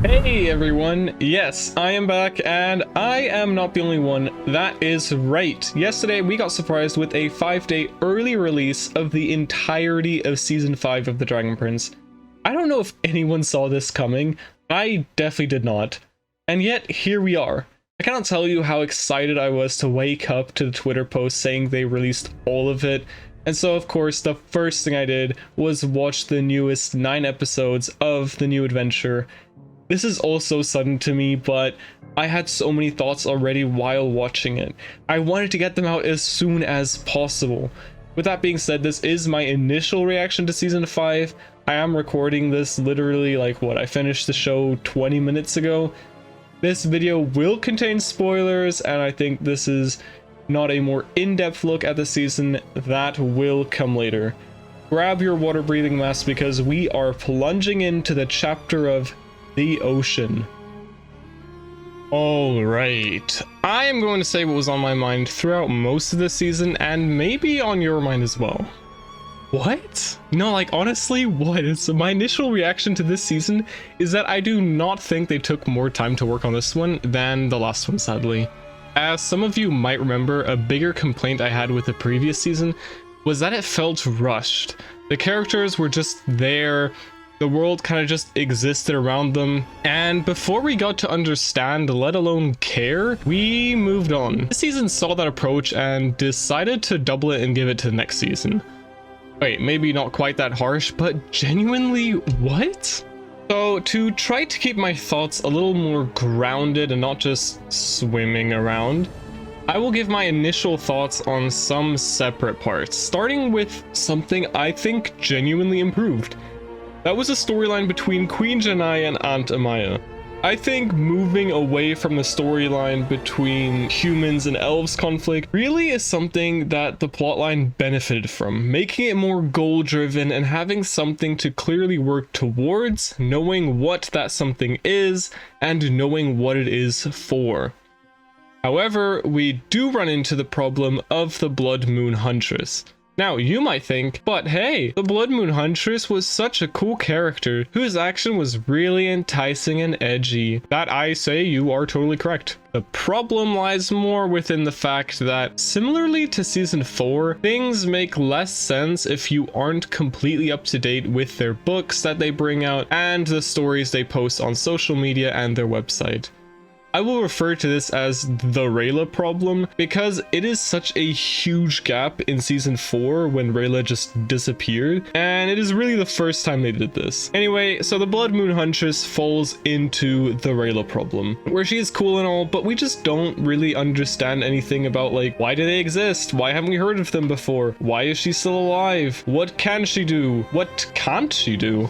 Hey everyone, yes, I am back, and I am not the only one. That is right. Yesterday we got surprised with a 5-day early release of the entirety of Season 5 of The Dragon Prince. I don't know if anyone saw this coming. I definitely did not. And yet, here we are. I cannot tell you how excited I was to wake up to the Twitter post saying they released all of it. And so, of course, the first thing I did was watch the newest 9 episodes of the new adventure. This is all so sudden to me, but I had so many thoughts already while watching it. I wanted to get them out as soon as possible. With that being said, this is my initial reaction to Season 5. I am recording this literally I finished the show 20 minutes ago. This video will contain spoilers, and I think this is not a more in-depth look at the season. That will come later. Grab your water-breathing mask because we are plunging into the chapter of the ocean. Alright, I am going to say what was on my mind throughout most of the season, and maybe on your mind as well. What? No, honestly, what? So my initial reaction to this season is that I do not think they took more time to work on this one than the last one, sadly. As some of you might remember, a bigger complaint I had with the previous season was that it felt rushed. The characters were just there. The world kind of just existed around them, and before we got to understand, let alone care, we moved on. This season saw that approach and decided to double it and give it to the next season. Wait, maybe not quite that harsh, but genuinely, what? So to try to keep my thoughts a little more grounded and not just swimming around, I will give my initial thoughts on some separate parts, starting with something I think genuinely improved. That was a storyline between Queen Janai and Aunt Amaya. I think moving away from the storyline between humans and elves conflict really is something that the plotline benefited from, making it more goal-driven and having something to clearly work towards, knowing what that something is, and knowing what it is for. However, we do run into the problem of the Blood Moon Huntress. Now, you might think, but hey, the Blood Moon Huntress was such a cool character whose action was really enticing and edgy. That I say you are totally correct. The problem lies more within the fact that, similarly to Season 4, things make less sense if you aren't completely up to date with their books that they bring out and the stories they post on social media and their website. I will refer to this as the Rayla problem because it is such a huge gap in Season 4 when Rayla just disappeared, and it is really the first time they did this. Anyway, so the Blood Moon Huntress falls into the Rayla problem, where she is cool and all, but we just don't really understand anything about why do they exist? Why haven't we heard of them before? Why is she still alive? What can she do? What can't she do?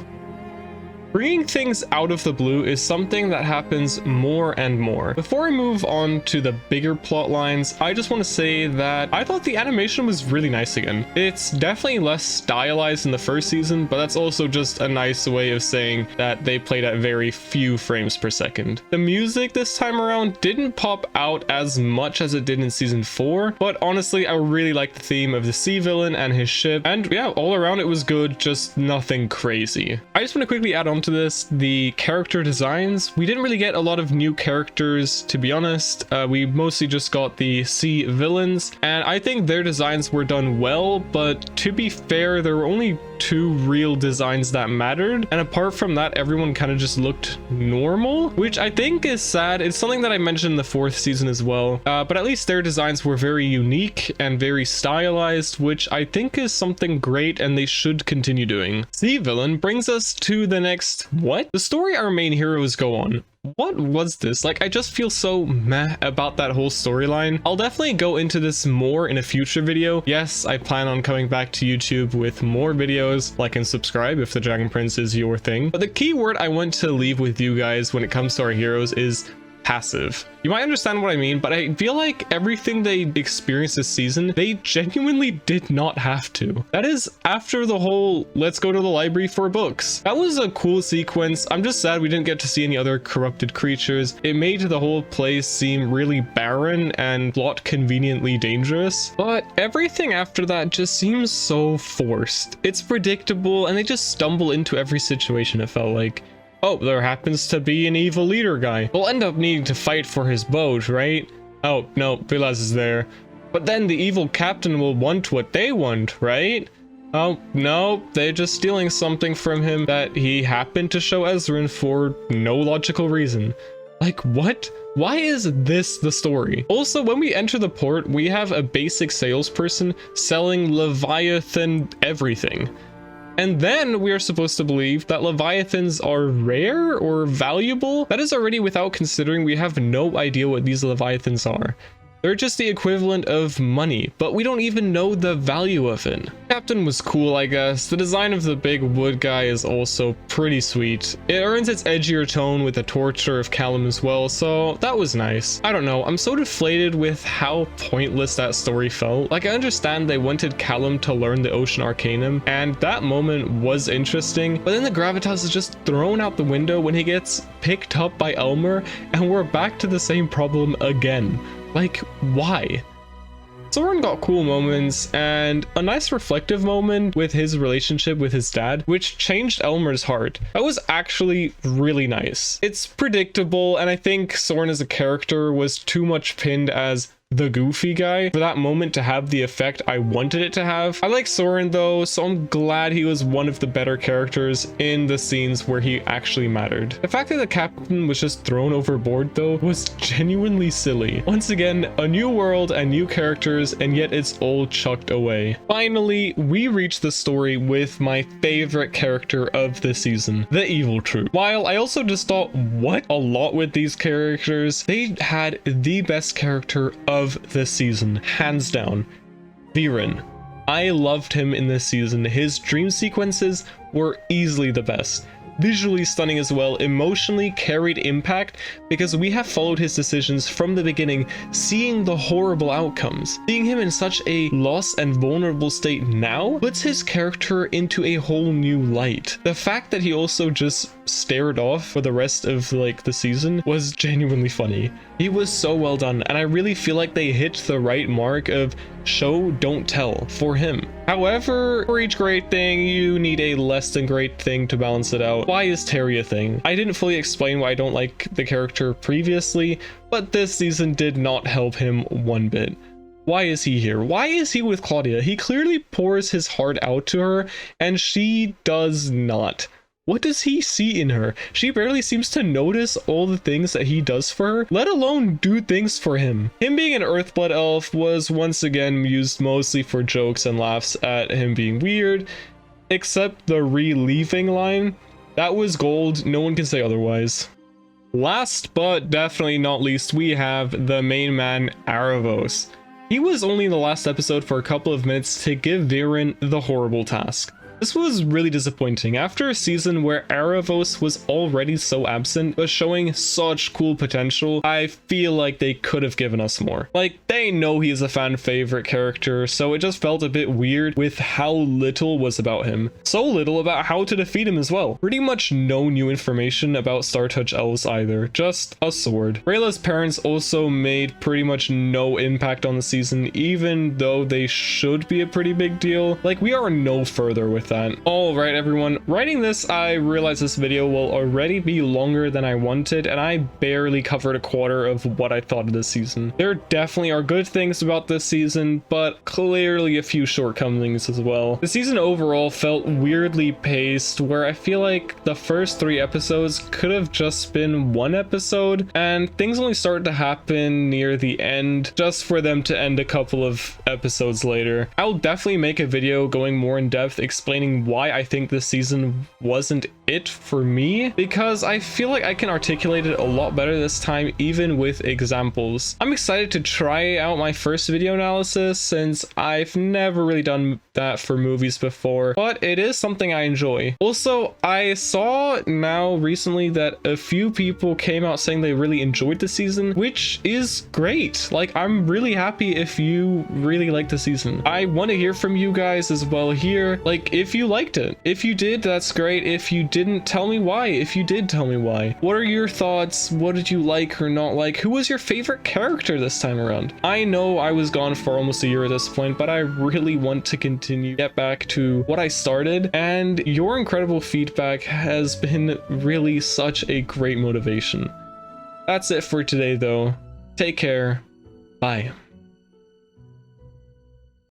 Bringing things out of the blue is something that happens more and more. Before I move on to the bigger plot lines, I just want to say that I thought the animation was really nice again. It's definitely less stylized in the first season, but that's also just a nice way of saying that they played at very few frames per second. The music this time around didn't pop out as much as it did in Season 4, but honestly, I really liked the theme of the sea villain and his ship, and yeah, all around it was good, just nothing crazy. I just want to quickly add on to this, the character designs. We didn't really get a lot of new characters, to be honest. We mostly just got the sea villains, and I think their designs were done well, but to be fair, there were only 2 real designs that mattered, and apart from that, everyone kind of just looked normal, which I think is sad. It's something that I mentioned in the 4th season as well, but at least their designs were very unique and very stylized, which I think is something great and they should continue doing. Sea villain brings us to the next the story our main heroes go on. What was this? I just feel so meh about that whole storyline. I'll definitely go into this more in a future video. Yes, I plan on coming back to YouTube with more videos. Like and subscribe if the Dragon Prince is your thing. But the key word I want to leave with you guys when it comes to our heroes is passive. You might understand what I mean, but I feel like everything they experienced this season, they genuinely did not have to. That is after the whole let's go to the library for books. That was a cool sequence. I'm just sad we didn't get to see any other corrupted creatures. It made the whole place seem really barren and plot conveniently dangerous, but everything after that just seems so forced. It's predictable and they just stumble into every situation, it felt like. Oh, there happens to be an evil leader guy. We'll end up needing to fight for his boat, right? Oh, no, Vilas is there. But then the evil captain will want what they want, right? Oh, no, they're just stealing something from him that he happened to show Ezrin for no logical reason. Like, what? Why is this the story? Also, when we enter the port, we have a basic salesperson selling Leviathan everything. And then we are supposed to believe that Leviathans are rare or valuable? That is already without considering we have no idea what these Leviathans are. They're just the equivalent of money, but we don't even know the value of it. Captain was cool, I guess. The design of the big wood guy is also pretty sweet. It earns its edgier tone with the torture of Callum as well, so that was nice. I don't know, I'm so deflated with how pointless that story felt. Like, I understand they wanted Callum to learn the Ocean Arcanum, and that moment was interesting, but then the gravitas is just thrown out the window when he gets picked up by Elmer, and we're back to the same problem again. Like, why? Soren got cool moments and a nice reflective moment with his relationship with his dad, which changed Elmer's heart. That was actually really nice. It's predictable, and I think Soren as a character was too much pinned as the goofy guy for that moment to have the effect I wanted it to have. I like Soren though, so I'm glad he was one of the better characters in the scenes where he actually mattered. The fact that the captain was just thrown overboard though was genuinely silly. Once again, a new world and new characters, and yet it's all chucked away. Finally, we reach the story with my favorite character of the season, the evil troop. While I also just thought, what? A lot with these characters, they had the best character of this season, hands down. Viren. I loved him in this season. His dream sequences were easily the best. Visually stunning as well, emotionally carried impact because we have followed his decisions from the beginning, seeing the horrible outcomes. Seeing him in such a lost and vulnerable state now puts his character into a whole new light. The fact that he also just stared off for the rest of like the season was genuinely funny. He was so well done, and I really feel like they hit the right mark of show don't tell for him. However, for each great thing you need a less than great thing to balance it out. Why is Terry a thing? I didn't fully explain why I don't like the character previously, but this season did not help him one bit. Why is he here? Why is he with Claudia? He clearly pours his heart out to her and she does not. What does he see in her? She barely seems to notice all the things that he does for her, let alone do things for him. Him being an Earthblood elf was once again used mostly for jokes and laughs at him being weird, except the relieving line. That was gold, no one can say otherwise. Last but definitely not least, we have the main man, Aravos. He was only in the last episode for a couple of minutes to give Viren the horrible task. This was really disappointing after a season where Aravos was already so absent but showing such cool potential. I feel like they could have given us more. Like, they know he's a fan favorite character, so it just felt a bit weird with how little was about him. So little about how to defeat him as well. Pretty much no new information about Startouch elves either, just a sword. Rayla's parents also made pretty much no impact on the season, even though they should be a pretty big deal. Like, we are no further with that. All right, everyone, writing this, I realized this video will already be longer than I wanted, and I barely covered a quarter of what I thought of this season. There definitely are good things about this season, but clearly a few shortcomings as well. The season overall felt weirdly paced, where I feel like the first 3 episodes could have just been 1 episode, and things only started to happen near the end, just for them to end a couple of episodes later. I'll definitely make a video going more in depth explaining why I think this season wasn't it for me, because I feel like I can articulate it a lot better this time, even with examples. I'm excited to try out my first video analysis since I've never really done that for movies before, but it is something I enjoy. Also, I saw now recently that a few people came out saying they really enjoyed the season, which is great. Like, I'm really happy if you really liked the season. I want to hear from you guys as well here. Like, if you liked it. If you did, that's great. If you did didn't, tell me why. If you did, tell me why. What are your thoughts? What did you like or not like? Who was your favorite character this time around? I know I was gone for almost a year at this point, but I really want to continue, get back to what I started, and your incredible feedback has been really such a great motivation. That's it for today though. Take care. Bye.